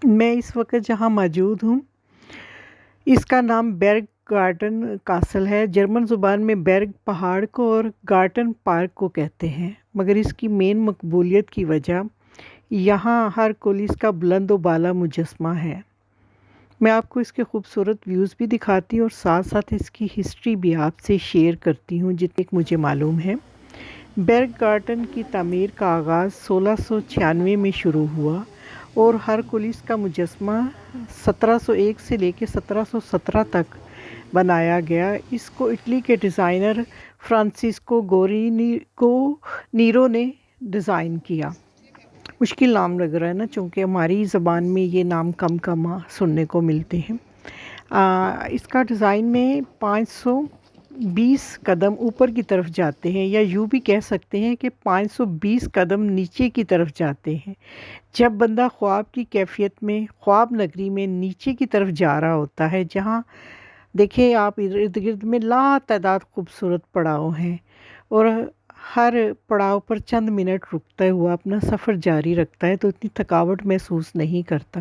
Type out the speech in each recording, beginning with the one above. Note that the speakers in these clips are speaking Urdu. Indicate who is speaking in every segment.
Speaker 1: میں اس وقت جہاں موجود ہوں اس کا نام بیرگ گارڈن کاسل ہے۔ جرمن زبان میں بیرگ پہاڑ کو اور گارڈن پارک کو کہتے ہیں، مگر اس کی مین مقبولیت کی وجہ یہاں ہرکولس کا بلند و بالا مجسمہ ہے۔ میں آپ کو اس کے خوبصورت ویوز بھی دکھاتی ہوں اور ساتھ ساتھ اس کی ہسٹری بھی آپ سے شیئر کرتی ہوں جتنی مجھے معلوم ہے۔ بیرگ گارڈن کی تعمیر کا آغاز 1696 میں شروع ہوا اور ہرکولس کا مجسمہ 1701 سے لے کے 1717 تک بنایا گیا۔ اس کو اٹلی کے ڈیزائنر فرانسسکو نیرو نے ڈیزائن کیا۔ مشکل نام لگ رہا ہے نا، چونکہ ہماری زبان میں یہ نام کم سننے کو ملتے ہیں۔ اس کا ڈیزائن میں 520 قدم اوپر کی طرف جاتے ہیں، یا یوں بھی کہہ سکتے ہیں کہ 520 قدم نیچے کی طرف جاتے ہیں۔ جب بندہ خواب کی کیفیت میں خواب نگری میں نیچے کی طرف جا رہا ہوتا ہے، جہاں دیکھیں آپ ارد گرد میں لا تعداد خوبصورت پڑاؤ ہیں، اور ہر پڑاؤ پر چند منٹ رکتا ہوا اپنا سفر جاری رکھتا ہے، تو اتنی تھکاوٹ محسوس نہیں کرتا۔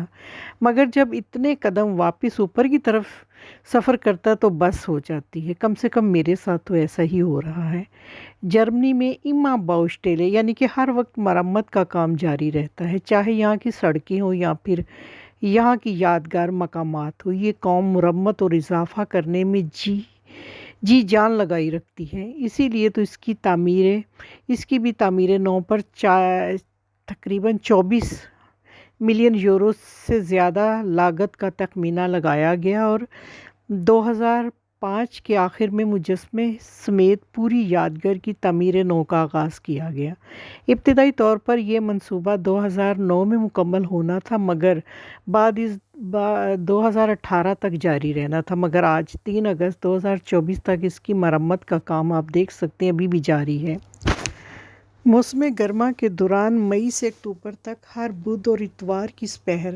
Speaker 1: مگر جب اتنے قدم واپس اوپر کی طرف سفر کرتا تو بس ہو جاتی ہے۔ کم سے کم میرے ساتھ تو ایسا ہی ہو رہا ہے۔ جرمنی میں اما باؤسٹیلے یعنی کہ ہر وقت مرمت کا کام جاری رہتا ہے، چاہے یہاں کی سڑکیں ہوں یا پھر یہاں کی یادگار مقامات ہو۔ یہ قوم مرمت اور اضافہ کرنے میں جی جان لگائی رکھتی ہے، اسی لیے تو اس کی بھی تعمیر نو پر تقریباً 24 ملین یورو سے زیادہ لاگت کا تخمینہ لگایا گیا، اور 2005 کے آخر میں مجسمے سمیت پوری یادگار کی تعمیر نو کا آغاز کیا گیا۔ ابتدائی طور پر یہ منصوبہ 2009 میں مکمل ہونا تھا، مگر بعد 2018 تک جاری رہنا تھا، مگر آج 3 اگست 2024 تک اس کی مرمت کا کام آپ دیکھ سکتے ہیں ابھی بھی جاری ہے۔ موسم گرما کے دوران مئی سے اکتوبر تک ہر بدھ اور اتوار کی سپہر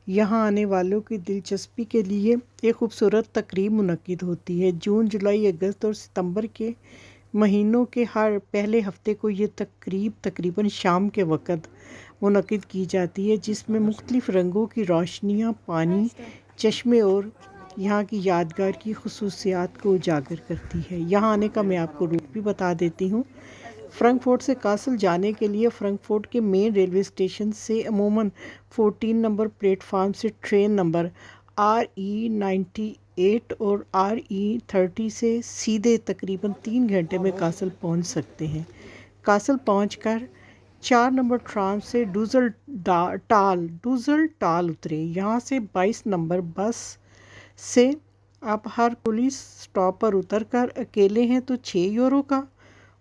Speaker 1: یہاں آنے والوں کی دلچسپی کے لیے ایک خوبصورت تقریب منعقد ہوتی ہے۔ جون، جولائی، اگست اور ستمبر کے مہینوں کے ہر پہلے ہفتے کو یہ تقریب تقریباً شام کے وقت منعقد کی جاتی ہے، جس میں مختلف رنگوں کی روشنیاں پانی، چشمے اور یہاں کی یادگار کی خصوصیات کو اجاگر کرتی ہے۔ یہاں آنے کا میں آپ کو روٹ بھی بتا دیتی ہوں۔ فرنکفورٹ سے کاسل جانے کے لیے فرنکفورٹ کے مین ریلوے اسٹیشن سے عموماً 14 نمبر پلیٹ فارم سے ٹرین نمبر RE98 اور RE30 سے سیدھے تقریباً 3 گھنٹے میں کاسل پہنچ سکتے ہیں۔ کاسل پہنچ کر 4 نمبر ٹرام سے ڈوزل ٹال اتریں۔ یہاں سے 22 نمبر بس سے آپ ہرکولس اسٹاپ پر اتر کر اکیلے ہیں تو 6 یورو کا،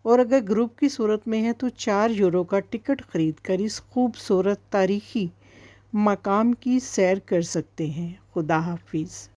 Speaker 1: اور اگر گروپ کی صورت میں ہے تو 4 یورو کا ٹکٹ خرید کر اس خوبصورت تاریخی مقام کی سیر کر سکتے ہیں۔ خدا حافظ۔